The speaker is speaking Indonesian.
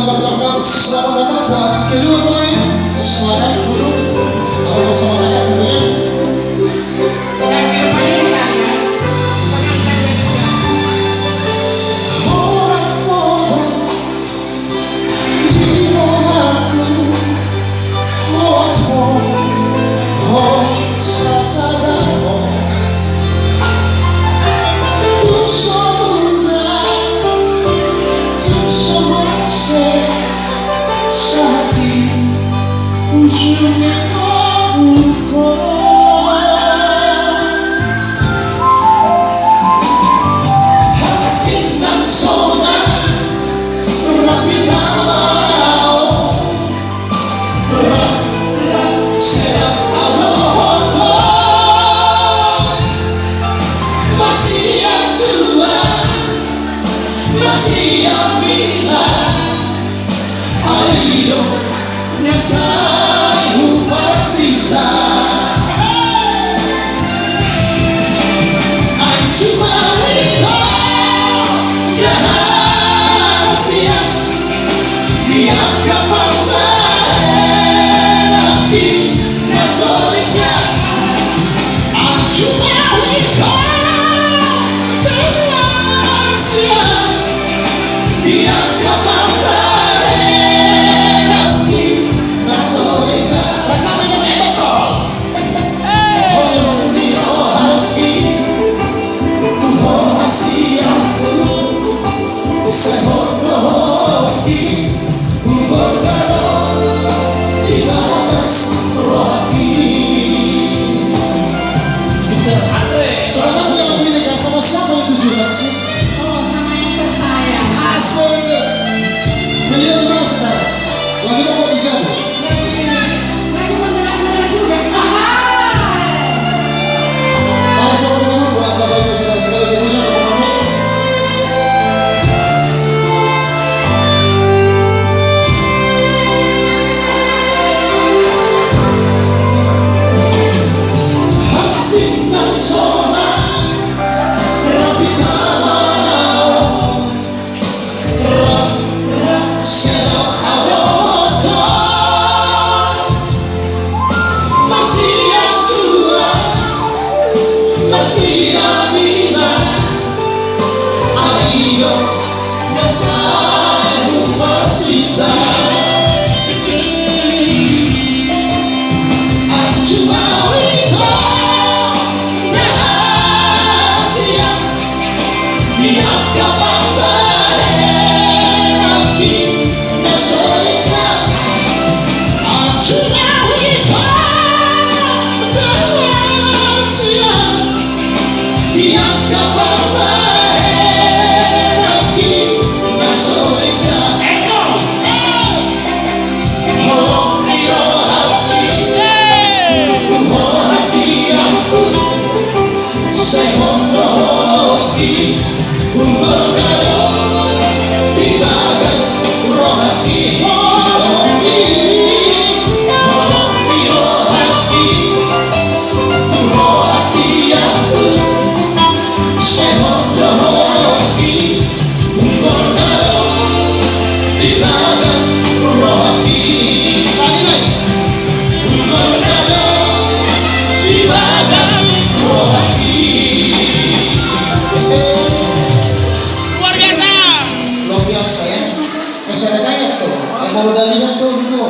mengucapkan selamat datang buat kedua pemain. Silakan dulu. Kalau bersama saya tentunya. Masih yang bilang ayo nyasai upasita cuma itu rahasia yang kapal lagi nasolika cuma itu rahasia yang kapal lagi nasolika rekamnya besok masih amina ayo nyasai upasita cuma itu rahasia yang kapal lagi nasolika cuma itu rahasia yang kapal lagi nasolika Saya tanya tuh, mau medalinya tuh dulu.